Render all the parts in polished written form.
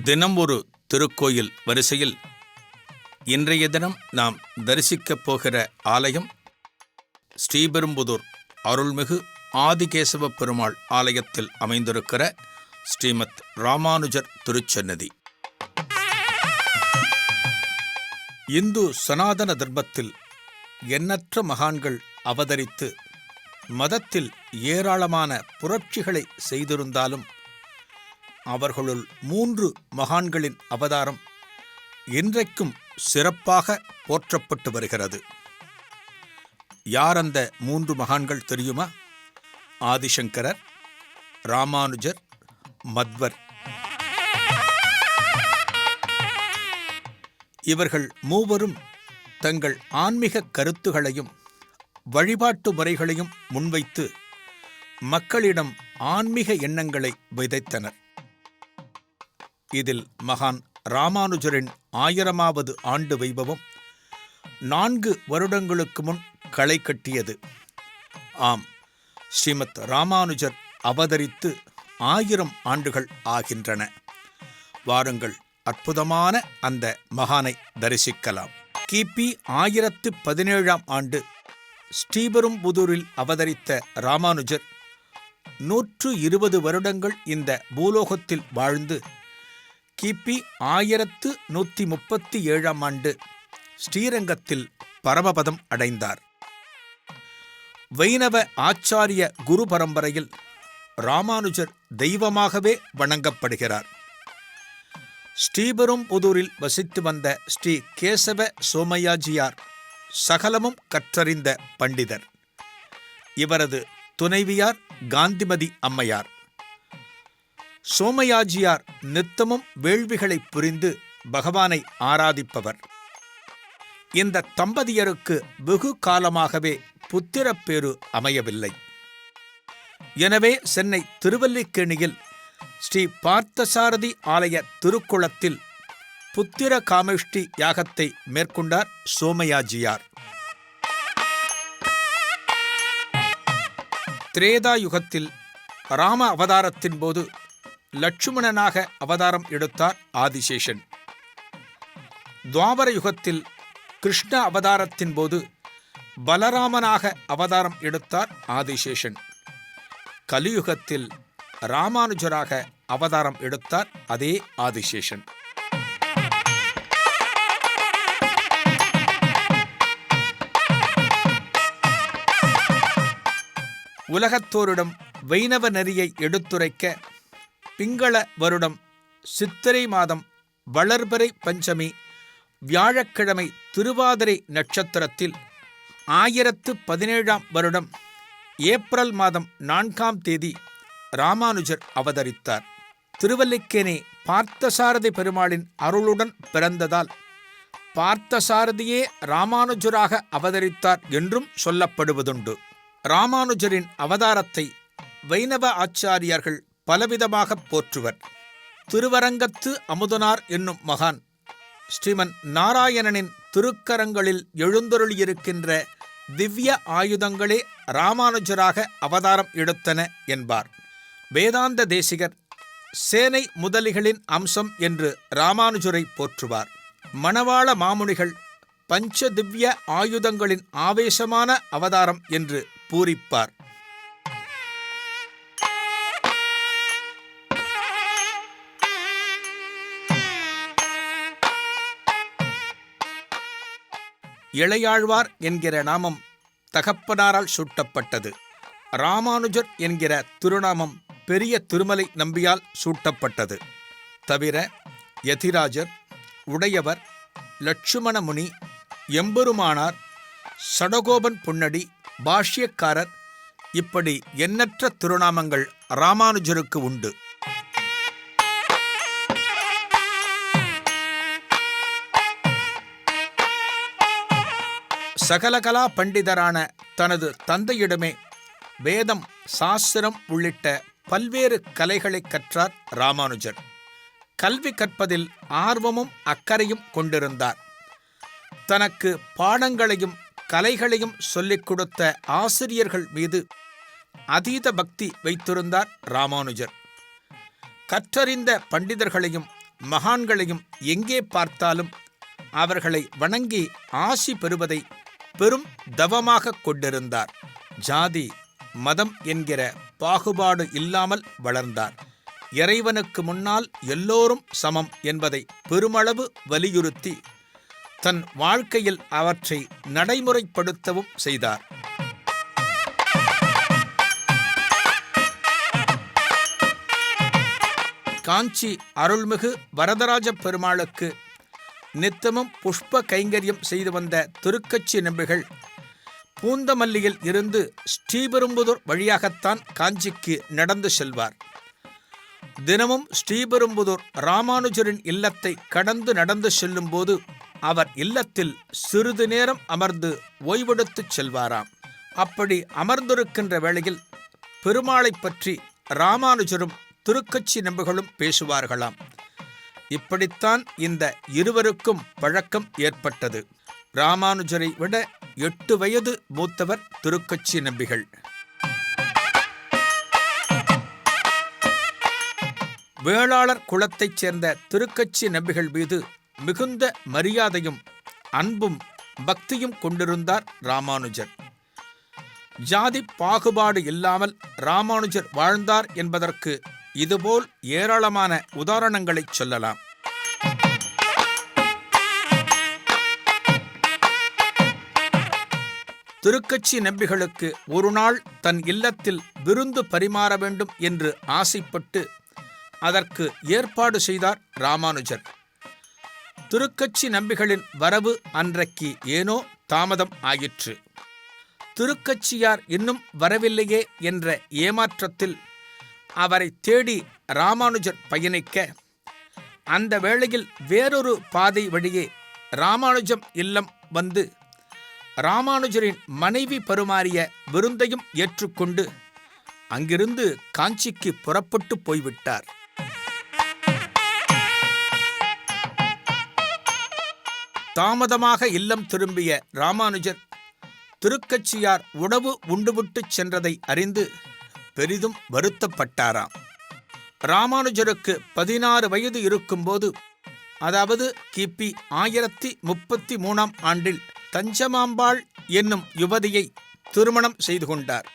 தினம் ஒரு திருக்கோயில் வரிசையில் இன்றைய தினம் நாம் தரிசிக்கப் போகிற ஆலயம் ஸ்ரீபெரும்புதூர் அருள்மிகு ஆதிகேசவ பெருமாள் ஆலயத்தில் அமைந்திருக்கிற ஸ்ரீமத் ராமானுஜர் திருச்சன்னதி. இந்து சனாதன தர்மத்தில் எண்ணற்ற மகான்கள் அவதரித்து மதத்தில் ஏராளமான புரட்சிகளை செய்திருந்தாலும் அவர்களுள் 3 மகான்களின் அவதாரம் இன்றைக்கும் சிறப்பாக போற்றப்பட்டு வருகிறது. யார் அந்த 3 மகான்கள் தெரியுமா? ஆதிசங்கரர், ராமானுஜர், மத்வர். இவர்கள் மூவரும் தங்கள் ஆன்மீக கருத்துகளையும் வழிபாட்டு முறைகளையும் முன்வைத்து மக்களிடம் ஆன்மீக எண்ணங்களை விதைத்தனர். இதில் மகான் ராமானுஜரின் 1000வது ஆண்டு வைபவம் 4 வருடங்களுக்கு முன் களை கட்டியது. ஆம், ஸ்ரீமத் ராமானுஜர் அவதரித்து 1000 ஆண்டுகள் ஆகின்றன. வாருங்கள், அற்புதமான அந்த மகானை தரிசிக்கலாம். கிபி 1017ஆம் ஆண்டு ஸ்ரீபெரும்புதூரில் அவதரித்த ராமானுஜர் 120 வருடங்கள் இந்த பூலோகத்தில் வாழ்ந்து கிபி 1137ஆம் ஆண்டு ஸ்ரீரங்கத்தில் பரமபதம் அடைந்தார். வைணவ ஆச்சாரிய குரு பரம்பரையில் ராமானுஜர் தெய்வமாகவே வணங்கப்படுகிறார். ஸ்ரீபெரும்புதூரில் வசித்து வந்த ஸ்ரீ கேசவ சோமையாஜியார் சகலமும் கற்றறிந்த பண்டிதர். இவரது துணைவியார் காந்திமதி அம்மையார். சோமையாஜியார் நித்தமும் வேள்விகளை புரிந்து பகவானை ஆராதிப்பவர். இந்த தம்பதியருக்கு வெகு காலமாகவே புத்திரப்பேறு அமையவில்லை. எனவே சென்னை திருவல்லிக்கேணியில் ஸ்ரீ பார்த்தசாரதி ஆலய திருக்குளத்தில் புத்திர காமேஷ்டி யாகத்தை மேற்கொண்டார் சோமையாஜியார். திரேதா யுகத்தில் ராம அவதாரத்தின் போது லட்சுமணனாக அவதாரம் எடுத்தார் ஆதிசேஷன். துவாபர யுகத்தில் கிருஷ்ண அவதாரத்தின் போது பலராமனாக அவதாரம் எடுத்தார் ஆதிசேஷன். கலியுகத்தில் ராமானுஜராக அவதாரம் எடுத்தார் அதே ஆதிசேஷன். உலகத்தோரிடம் வைணவ நெறியை எடுத்துரைக்க பிங்கள வருடம் சித்திரை மாதம் வளர்பிறை பஞ்சமி வியாழக்கிழமை திருவாதிரை நட்சத்திரத்தில் 1017ஆம் வருடம் ஏப்ரல் மாதம் 4ஆம் தேதி ராமானுஜர் அவதரித்தார். திருவல்லிக்கேணி பார்த்தசாரதி பெருமாளின் அருளுடன் பிறந்ததால் பார்த்தசாரதியே ராமானுஜராக அவதரித்தார் என்றும் சொல்லப்படுவதுண்டு. ராமானுஜரின் அவதாரத்தை வைணவ ஆச்சாரியர்கள் பலவிதமாக போற்றுவர். திருவரங்கத்து அமுதனார் என்னும் மகான் ஸ்ரீமன் நாராயணனின் திருக்கரங்களில் எழுந்தருளியிருக்கின்ற திவ்ய ஆயுதங்களே ராமானுஜராக அவதாரம் எடுத்தன என்பார். வேதாந்த தேசிகர் சேனை முதலிகளின் அம்சம் என்று ராமானுஜரை போற்றுவார். மணவாள மாமுனிகள் பஞ்ச திவ்ய ஆயுதங்களின் ஆவேசமான அவதாரம் என்று பூரிப்பார். இளையாழ்வார் என்கிற நாமம் தகப்பனாரால் சூட்டப்பட்டது. ராமானுஜர் என்கிற திருநாமம் பெரிய திருமலை நம்பியால் சூட்டப்பட்டது. தவிர யதிராஜர், உடையவர், லட்சுமணமுனி, எம்பெருமானார், சடகோபன் பொன்னடி, பாஷ்யக்காரர், இப்படி எண்ணற்ற திருநாமங்கள் ராமானுஜருக்கு உண்டு. சகலகலா பண்டிதரான தனது தந்தையிடமே வேதம், சாஸ்திரம் உள்ளிட்ட பல்வேறு கலைகளை கற்றார் ராமானுஜர். கல்வி கற்பதில் ஆர்வமும் அக்கறையும் கொண்டிருந்தார். தனக்கு பாடங்களையும் கலைகளையும் சொல்லிக் கொடுத்த ஆசிரியர்கள் மீது அதீத பக்தி வைத்திருந்தார் ராமானுஜர். கற்றறிந்த பண்டிதர்களையும் மகான்களையும் எங்கே பார்த்தாலும் அவர்களை வணங்கி ஆசி பெறுவதை பெரும் தவமாக கொண்டிருந்தார். ஜாதி மதம் என்கிற பாகுபாடு இல்லாமல் வளர்ந்தார். இறைவனுக்கு முன்னால் எல்லோரும் சமம் என்பதை பெருமளவு வலியுறுத்தி தன் வாழ்க்கையில் அவற்றை நடைமுறைப்படுத்தவும் செய்தார். காஞ்சி அருள்மிகு வரதராஜ பெருமாளுக்கு நித்தமும் புஷ்ப கைங்கரியம் செய்து வந்த திருக்கச்சி நம்பிகள் பூந்தமல்லியில் இருந்து ஸ்ரீபெரும்புதூர் வழியாகத்தான் காஞ்சிக்கு நடந்து செல்வார். தினமும் ஸ்ரீபெரும்புதூர் ராமானுஜரின் இல்லத்தை கடந்து நடந்து செல்லும்போது அவர் இல்லத்தில் சிறிது நேரம் அமர்ந்து ஓய்வெடுத்துச் செல்வாராம். அப்படி அமர்ந்திருக்கின்ற வேளையில் பெருமாளை பற்றி ராமானுஜரும் திருக்கச்சி நம்பிகளும் பேசுவார்களாம். இப்படித்தான் இந்த இருவருக்கும் பழக்கம் ஏற்பட்டது. ராமானுஜரை விட 8 வயது மூத்தவர் திருக்கச்சி நம்பிகள். வேளாளர் குலத்தைச் சேர்ந்த திருக்கச்சி நம்பிகள் மீது மிகுந்த மரியாதையும் அன்பும் பக்தியும் கொண்டிருந்தார் ராமானுஜர். ஜாதி பாகுபாடு இல்லாமல் ராமானுஜர் வாழ்ந்தார் என்பதற்கு இதுபோல் ஏராளமான உதாரணங்களைச் சொல்லலாம். திருக்கச்சி நம்பிகளுக்கு ஒரு நாள் தன் இல்லத்தில் விருந்து பரிமாற வேண்டும் என்று ஆசைப்பட்டு அதற்கு ஏற்பாடு செய்தார் ராமானுஜர். திருக்கச்சி நம்பிகளின் வரவு அன்றைக்கு ஏனோ தாமதம் ஆயிற்று. திருக்கச்சியார் இன்னும் வரவில்லையே என்ற ஏமாற்றத்தில் அவரை தேடி ராமானுஜர் பயணிக்க, அந்த வேளையில் வேறொரு பாதை வழியே ராமானுஜம் இல்லம் வந்து ராமானுஜரின் மனைவி பரிமாறிய விருந்தையும் ஏற்றுக்கொண்டு அங்கிருந்து காஞ்சிக்கு புறப்பட்டு போய்விட்டார். தாமதமாக இல்லம் திரும்பிய ராமானுஜர் திருக்கச்சியார் உணவு உண்டுவிட்டுச் சென்றதை அறிந்து பெரிதும் வருத்தப்பட்டாராம். ராமானுஜருக்கு 16 வயது இருக்கும்போது, அதாவது கிபி 1033 ஆண்டில் தஞ்சமாம்பாள் என்னும் யுவதியை திருமணம் செய்து கொண்டார்.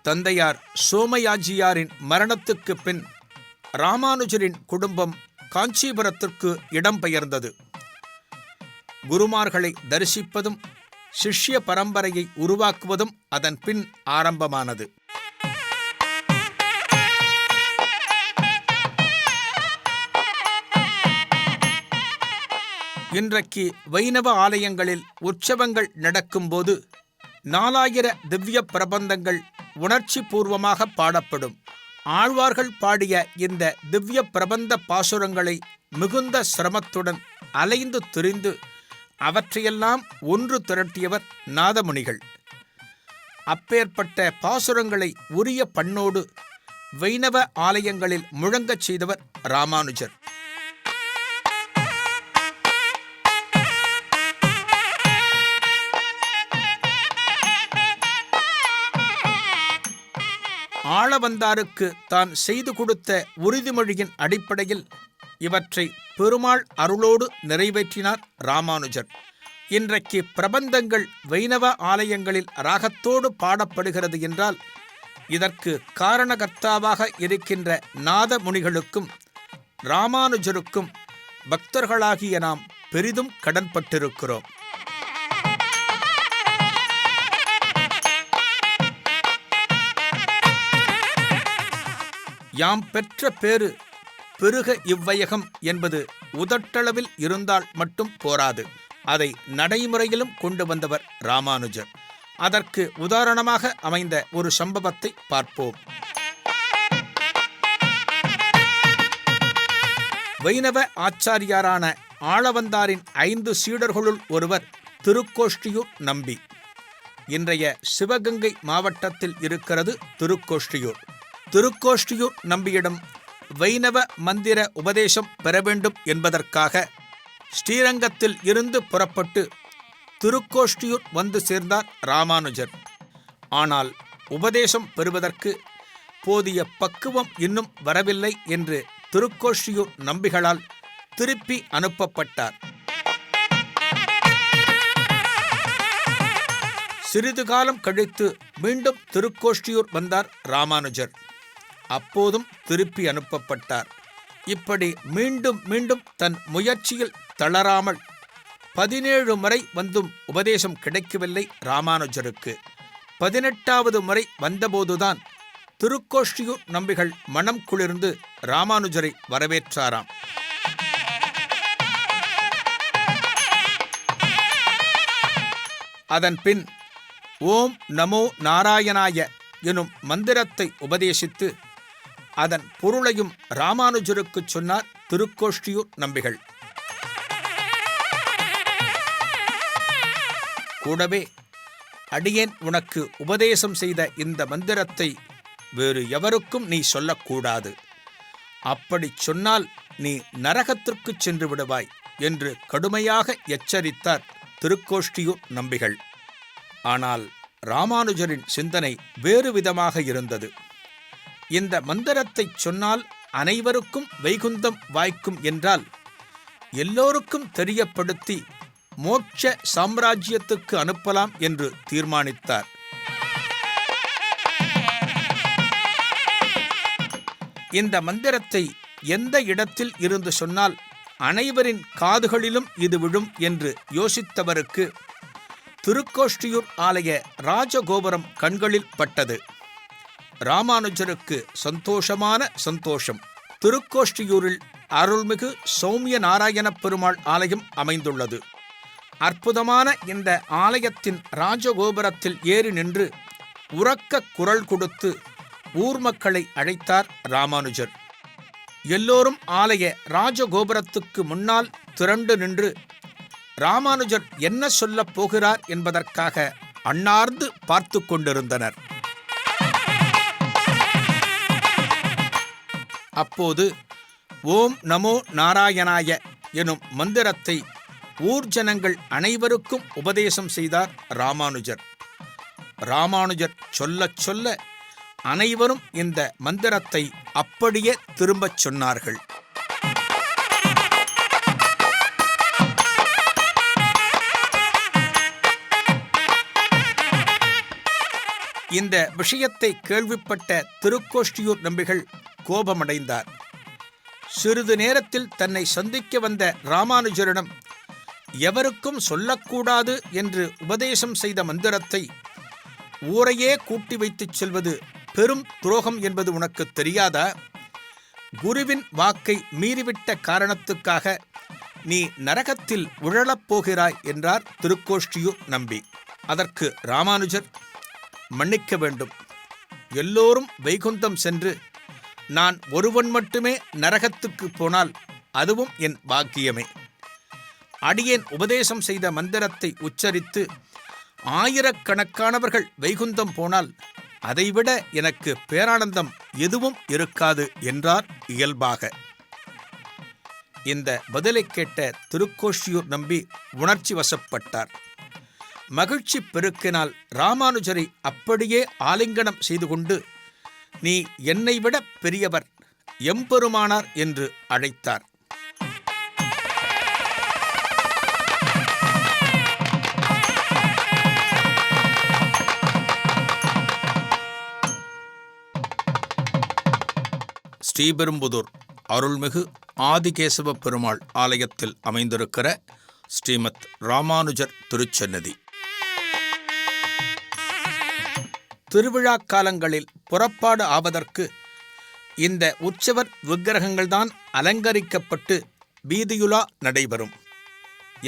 தந்தையார் சோமயாஜியாரின் மரணத்துக்கு பின் ராமானுஜரின் குடும்பம் காஞ்சிபுரத்திற்கு இடம்பெயர்ந்தது. குருமார்களை தரிசிப்பதும் சிஷ்ய பரம்பரையை உருவாக்குவதும் அதன் பின் ஆரம்பமானது. இன்றைக்கு வைணவ ஆலயங்களில் உற்சவங்கள் நடக்கும்போது 4000 திவ்ய பிரபந்தங்கள் உணர்ச்சி பூர்வமாக பாடப்படும். ஆழ்வார்கள் பாடிய இந்த திவ்ய பிரபந்த பாசுரங்களை மிகுந்த சிரமத்துடன் அலைந்து திரிந்து அவற்றையெல்லாம் ஒன்று திரட்டியவர் நாதமுனிகள். அப்பேற்பட்ட பாசுரங்களை உரிய பண்ணோடு வைணவ ஆலயங்களில் முழங்கச் செய்தவர் ராமானுஜர். ஆளவந்தாருக்கு தான் செய்து கொடுத்த உறுதிமொழியின் அடிப்படையில் இவற்றை பெருமாள் அருளோடு நிறைவேற்றினார் ராமானுஜர். இன்றைக்கு பிரபந்தங்கள் வைணவ ஆலயங்களில் ராகத்தோடு பாடப்படுகிறது என்றால் இதற்கு காரணகர்த்தாவாக இருக்கின்ற நாதமுனிகளுக்கும் ராமானுஜருக்கும் பக்தர்களாகிய நாம் பெரிதும் கடன்பட்டிருக்கிறோம். யாம் பெற்ற பேறு பெருக இவ்வையகம் என்பது உதட்டளவில் இருந்தால் மட்டும் போராது, அதை நடைமுறையிலும் கொண்டு வந்தவர் ராமானுஜர். அதற்கு உதாரணமாக அமைந்த ஒரு சம்பவத்தை பார்ப்போம். வைணவ ஆச்சாரியாரான ஆளவந்தாரின் 5 சீடர்களுள் ஒருவர் திருக்கோஷ்டியூர் நம்பி. இன்றைய சிவகங்கை மாவட்டத்தில் இருக்கிறது திருக்கோஷ்டியூர். திருக்கோஷ்டியூர் நம்பியிடம் வைணவ மந்திர உபதேசம் பெற வேண்டும் என்பதற்காக ஸ்ரீரங்கத்தில் இருந்து புறப்பட்டு திருக்கோஷ்டியூர் வந்து சேர்ந்தார் ராமானுஜர். ஆனால் உபதேசம் பெறுவதற்கு போதிய பக்குவம் இன்னும் வரவில்லை என்று திருக்கோஷ்டியூர் நம்பிகளால் திருப்பி அனுப்பப்பட்டார். சிறிது காலம் கழித்து மீண்டும் திருக்கோஷ்டியூர் வந்தார் ராமானுஜர். அப்போதும் திருப்பி அனுப்பப்பட்டார். இப்படி மீண்டும் மீண்டும் தன் முயற்சியில் தளராமல் 17 முறை வந்தும் உபதேசம் கிடைக்கவில்லை ராமானுஜருக்கு. 18வது முறை வந்தபோதுதான் திருக்கோஷ்டியூர் நம்பிகள் மனம் குளிர்ந்து ராமானுஜரை வரவேற்றாராம். அதன் பின் ஓம் நமோ நாராயணாய எனும் மந்திரத்தை உபதேசித்து அதன் பொருளையும் ராமானுஜருக்குச் சொன்னார் திருக்கோஷ்டியூர் நம்பிகள். கூடவே, அடியேன் உனக்கு உபதேசம் செய்த இந்த மந்திரத்தை வேறு எவருக்கும் நீ சொல்லக்கூடாது. அப்படிச் சொன்னால் நீ நரகத்திற்குச் சென்று விடுவாய் என்று கடுமையாக எச்சரித்தார் திருக்கோஷ்டியூர் நம்பிகள். ஆனால் ராமானுஜரின் சிந்தனை வேறு விதமாக இருந்தது. இந்த மந்திரத்தைச் சொன்னால் அனைவருக்கும் வைகுந்தம் வாய்க்கும் என்றால் எல்லோருக்கும் தெரியப்படுத்தி மோட்ச சாம்ராஜ்யத்துக்கு அனுப்பலாம் என்று தீர்மானித்தார். இந்த மந்திரத்தை எந்த இடத்தில் இருந்து சொன்னால் அனைவரின் காதுகளிலும் இது விழும் என்று யோசித்தவருக்கு திருக்கோஷ்டியூர் ஆலய ராஜகோபுரம் கண்களில் பட்டது. ராமானுஜருக்கு சந்தோஷமான சந்தோஷம். திருக்கோஷ்டியூரில் அருள்மிகு சௌமிய நாராயண பெருமாள் ஆலயம் அமைந்துள்ளது. அற்புதமான இந்த ஆலயத்தின் ராஜகோபுரத்தில் ஏறி நின்று உரக்க குரல் கொடுத்து ஊர் மக்களை அழைத்தார் ராமானுஜர். எல்லோரும் ஆலய ராஜகோபுரத்துக்கு முன்னால் திரண்டு நின்று ராமானுஜர் என்ன சொல்லப் போகிறார் என்பதற்காக அண்ணார்ந்து பார்த்து கொண்டிருந்தனர். அப்போது ஓம் நமோ நாராயணாய எனும் மந்திரத்தை ஊர் ஜனங்கள் அனைவருக்கும் உபதேசம் செய்தார் ராமானுஜர். ராமானுஜர் சொல்லச் சொல்ல அனைவரும் இந்த மந்திரத்தை அப்படியே திரும்பச் சொன்னார்கள். இந்த விஷயத்தை கேள்விப்பட்ட திருக்கோஷ்டியூர் நம்பிகள் கோபமடைந்தார். சிறிது நேரத்தில் தன்னை சந்திக்க வந்த ராமானுஜரிடம் எவருக்கும் சொல்லக்கூடாது என்று உபதேசம் செய்த மந்திரத்தை ஊரையே கூட்டி வைத்துச் செல்வது பெரும் துரோகம் என்பது உனக்கு தெரியாதா? குருவின் வாக்கை மீறிவிட்ட காரணத்துக்காக நீ நரகத்தில் உழலப் போகிறாய் என்றார் திருக்கோஷ்டியூர் நம்பி. அதற்கு ராமானுஜர், மன்னிக்க வேண்டும், எல்லோரும் வைகுந்தம் சென்று நான் ஒருவன் மட்டுமே நரகத்துக்கு போனால் அதுவும் என் பாக்கியமே. அடியேன் உபதேசம் செய்த மந்திரத்தை உச்சரித்து ஆயிரக்கணக்கானவர்கள் வைகுந்தம் போனால் அதைவிட எனக்கு பேரானந்தம் எதுவும் இருக்காது என்றார் இயல்பாக. இந்த பதிலை கேட்ட திருக்கோஷ்டியூர் நம்பி உணர்ச்சி வசப்பட்டார். மகிழ்ச்சி பெருக்கினால் ராமானுஜரை அப்படியே ஆலிங்கனம் செய்து கொண்டு, நீ என்னை விட பெரியவர், எம்பெருமானார் என்று அழைத்தார். ஸ்ரீபெரும்புதூர் அருள்மிகு ஆதிகேசவ பெருமாள் ஆலயத்தில் அமைந்திருக்கிற ஸ்ரீமத் ராமானுஜர் திருச்சன்னதி. திருவிழா காலங்களில் புறப்பாடு ஆவதற்கு இந்த உற்சவர் விக்கிரகங்கள்தான் அலங்கரிக்கப்பட்டு வீதியுலா நடைபெறும்.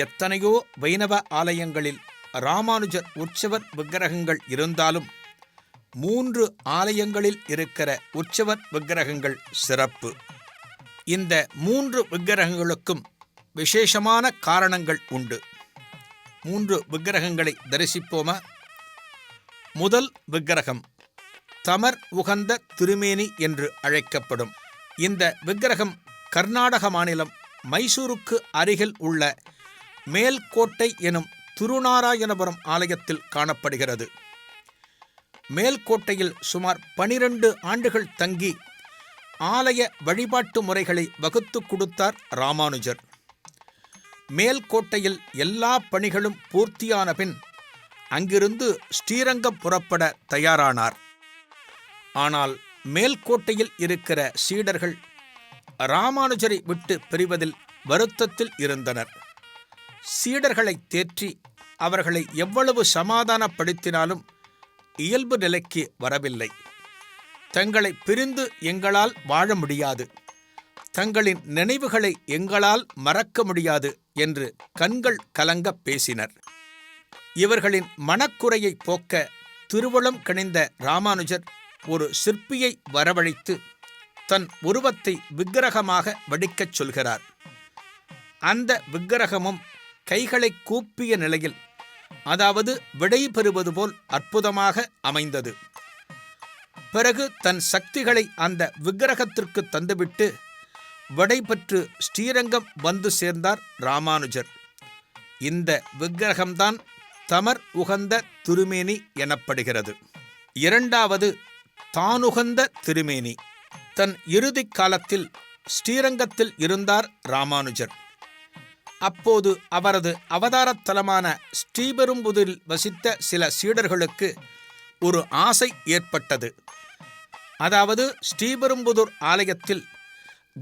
எத்தனையோ வைணவ ஆலயங்களில் ராமானுஜர் உற்சவர் விக்கிரகங்கள் இருந்தாலும் 3 ஆலயங்களில் இருக்கிற உற்சவர் விக்கிரகங்கள் சிறப்பு. இந்த 3 விக்கிரகங்களுக்கும் விசேஷமான காரணங்கள் உண்டு. 3 விக்கிரகங்களை தரிசிப்போமா? முதல் விக்கிரகம் தமர் உகந்த திருமேனி என்று அழைக்கப்படும். இந்த விக்கிரகம் கர்நாடக மாநிலம் மைசூருக்கு அருகில் உள்ள மேல்கோட்டை எனும் திருநாராயணபுரம் ஆலயத்தில் காணப்படுகிறது. மேல்கோட்டையில் சுமார் 12 ஆண்டுகள் தங்கி ஆலய வழிபாட்டு முறைகளை வகுத்து கொடுத்தார் ராமானுஜர். மேல்கோட்டையில் எல்லா பணிகளும் பூர்த்தியான பின் அங்கிருந்து ஸ்ரீரங்கம் புறப்பட தயாரானார். ஆனால் மேல்கோட்டையில் இருக்கிற சீடர்கள் ராமானுஜரை விட்டு பிரிவதில் வருத்தத்தில் இருந்தனர். சீடர்களை தேற்றி அவர்களை எவ்வளவு சமாதானப்படுத்தினாலும் இயல்பு நிலைக்கு வரவில்லை. தங்களை பிரிந்து எங்களால் வாழ முடியாது, தங்களின் நினைவுகளை எங்களால் மறக்க முடியாது என்று கண்கள் கலங்க பேசினர். இவர்களின் மனக்குறையை போக்க திருவுளம் கனிந்த ராமானுஜர் ஒரு சிற்பியை வரவழைத்து தன் உருவத்தை விக்கிரகமாக வடிக்கச் சொல்கிறார். அந்த விக்கிரகமும் கைகளை கூப்பிய நிலையில், அதாவது விடை பெறுவது போல் அற்புதமாக அமைந்தது. பிறகு தன் சக்திகளை அந்த விக்கிரகத்திற்கு தந்துவிட்டு விடைபெற்று ஸ்ரீரங்கம் வந்து சேர்ந்தார் ராமானுஜர். இந்த விக்கிரகம்தான் தமர் உகந்த திருமேனி எனப்படுகிறது. இரண்டாவது தானுகந்த திருமேனி. தன் இறுதி காலத்தில் ஸ்ரீரங்கத்தில் இருந்தார் ராமானுஜர். அப்போது அவரது அவதாரத்தலமான ஸ்ரீபெரும்புதூரில் வசித்த சில சீடர்களுக்கு ஒரு ஆசை ஏற்பட்டது. அதாவது ஸ்ரீபெரும்புதூர் ஆலயத்தில்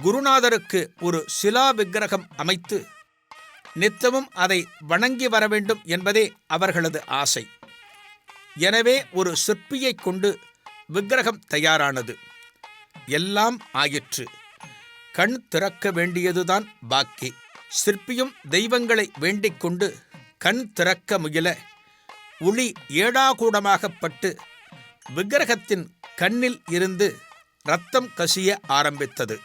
குருநாதருக்கு ஒரு சிலா விக்கிரகம் அமைத்து நித்தமும் அதை வணங்கி வர வேண்டும் என்பதே அவர்களது ஆசை. எனவே ஒரு சிற்பியை கொண்டு விக்கிரகம் தயாரானது. எல்லாம் ஆயிற்று. கண் திறக்க வேண்டியதுதான் பாக்கி. சிற்பியும் தெய்வங்களை வேண்டிக் கொண்டு கண் திறக்க முயல உளி ஏடாகூடமாகப்பட்டு விக்கிரகத்தின் கண்ணில் இருந்து இரத்தம் கசிய ஆரம்பித்தது.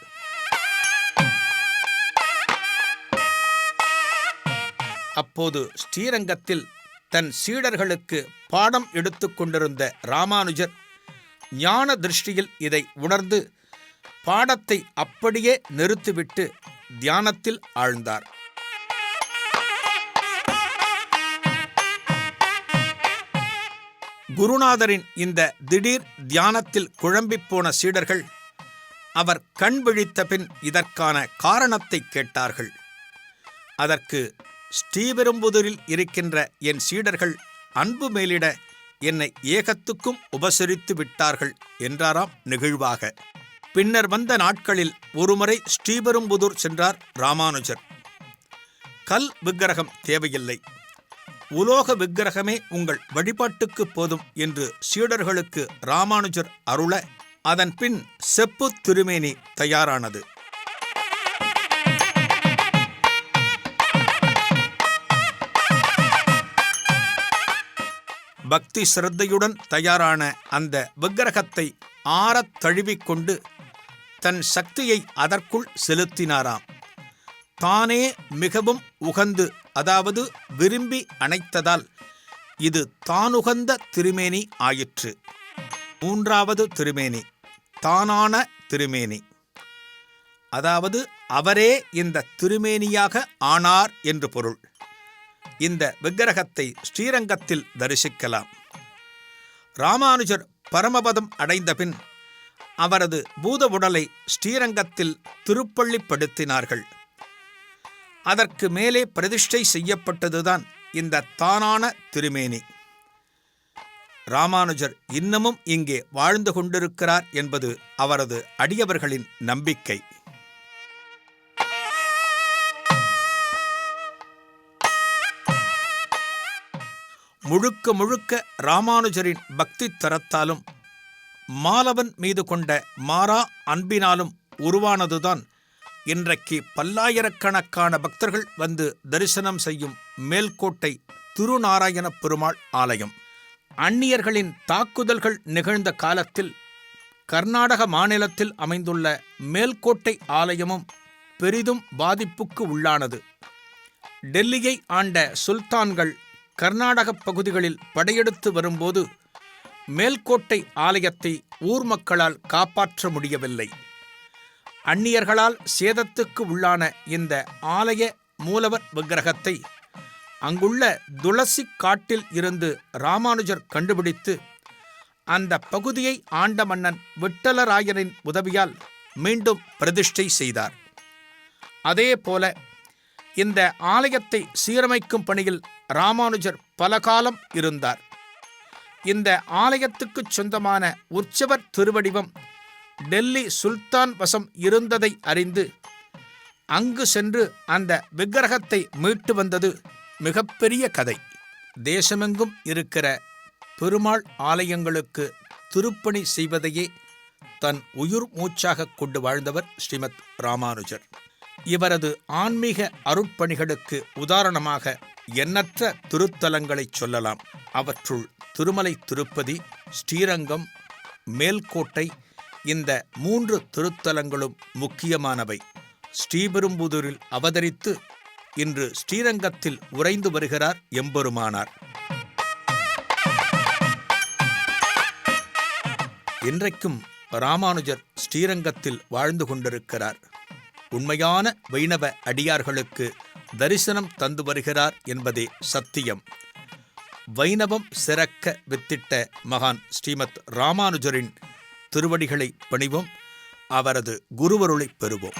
அப்போது ஸ்ரீரங்கத்தில் தன் சீடர்களுக்கு பாடம் எடுத்துக் கொண்டிருந்த ராமானுஜர் ஞான திருஷ்டியில் இதை உணர்ந்து பாடத்தை அப்படியே நிறுத்திவிட்டு தியானத்தில் ஆழ்ந்தார். குருநாதரின் இந்த திடீர் தியானத்தில் குழம்பிப்போன சீடர்கள் அவர் கண் விழித்த பின் இதற்கான காரணத்தை கேட்டார்கள். அதற்கு, ஸ்ரீபெரும்புதூரில் இருக்கின்ற என் சீடர்கள் அன்பு மேலிட என்னை ஏகத்துக்கும் உபசரித்து விட்டார்கள் என்றாராம் நெகிழ்வாக. பின்னர் வந்த நாட்களில் ஒருமுறை ஸ்ரீபெரும்புதூர் சென்றார் ராமானுஜர். கல் விக்கிரகம் தேவையில்லை, உலோக விக்கிரகமே உங்கள் வழிபாட்டுக்கு போதும் என்று சீடர்களுக்கு ராமானுஜர் அருள, அதன் பின் செப்பு திருமேனி தயாரானது. பக்தி சிரத்தையுடன் தயாரான அந்த விக்கிரகத்தை ஆறத் தழுவிக்கொண்டு தன் சக்தியை அதற்குள் செலுத்தினாராம். தானே மிகவும் உகந்து, அதாவது விரும்பி அணைத்ததால் இது தானுகந்த திருமேனி ஆயிற்று. மூன்றாவது திருமேனி தானான திருமேனி. அதாவது அவரே இந்த திருமேனியாக ஆனார் என்று பொருள். இந்த விக்கிரகத்தை ஸ்ரீரங்கத்தில் தரிசிக்கலாம். ராமானுஜர் பரமபதம் அடைந்தபின் அவரது பூத உடலை ஸ்ரீரங்கத்தில் திருப்பள்ளிப்படுத்தினார்கள். அதற்கு மேலே பிரதிஷ்டை செய்யப்பட்டதுதான் இந்த தானான திருமேனி. ராமானுஜர் இன்னமும் இங்கே வாழ்ந்து கொண்டிருக்கிறார் என்பது அவரது அடியவர்களின் நம்பிக்கை. முழுக்க முழுக்க ராமானுஜரின் பக்தி தரத்தாலும் மாலவன் மீது கொண்ட மாறா அன்பினாலும் உருவானதுதான் இன்றைக்கு பல்லாயிரக்கணக்கான பக்தர்கள் வந்து தரிசனம் செய்யும் மேல்கோட்டை திருநாராயண பெருமாள் ஆலயம். அந்நியர்களின் தாக்குதல்கள் நிகழ்ந்த காலத்தில் கர்நாடக மாநிலத்தில் அமைந்துள்ள மேல்கோட்டை ஆலயமும் பெரிதும் பாதிப்புக்கு உள்ளானது. டெல்லியை ஆண்ட சுல்தான்கள் கர்நாடக பகுதிகளில் படையெடுத்து வரும்போது மேல்கோட்டை ஆலயத்தை ஊர் மக்களால் காப்பாற்ற முடியவில்லை. அந்நியர்களால் சேதத்துக்கு உள்ளான இந்த ஆலய மூலவர் விக்கிரகத்தை அங்குள்ள துளசி காட்டில் இருந்து ராமானுஜர் கண்டுபிடித்து அந்த பகுதியை ஆண்ட மன்னன் விட்டலராயனின் உதவியால் மீண்டும் பிரதிஷ்டை செய்தார். அதேபோல இந்த ஆலயத்தை சீரமைக்கும் பணியில் ராமானுஜர் பல காலம் இருந்தார். இந்த ஆலயத்துக்குச் சொந்தமான உற்சவர் திருவடிவம் டெல்லி சுல்தான் வசம் இருந்ததை அறிந்து அங்கு சென்று அந்த விக்கிரகத்தை மீட்டு வந்தது மிகப்பெரிய கதை. தேசமெங்கும் இருக்கிற பெருமாள் ஆலயங்களுக்கு திருப்பணி செய்வதையே தன் உயிர் மூச்சாக கொண்டு வாழ்ந்தவர் ஸ்ரீமத் ராமானுஜர். இவரது ஆன்மீக அருட்பணிகளுக்கு உதாரணமாக எண்ணற்ற திருத்தலங்களைச் சொல்லலாம். அவற்றுள் திருமலை திருப்பதி, ஸ்ரீரங்கம், மேல்கோட்டை இந்த 3 திருத்தலங்களும் முக்கியமானவை. ஸ்ரீபெரும்புதூரில் அவதரித்து இன்று ஸ்ரீரங்கத்தில் உறைந்து வருகிறார் எம்பெருமானார். இன்றைக்கும் ராமானுஜர் ஸ்ரீரங்கத்தில் வாழ்ந்து கொண்டிருக்கிறார். உண்மையான வைணவ அடியார்களுக்கு தரிசனம் தந்து வருகிறார் என்பதே சத்தியம். வைணவம் சிறக்க வித்திட்ட மகான் ஸ்ரீமத் ராமானுஜரின் திருவடிகளை பணிவோம், அவரது குருவருளை பெறுவோம்.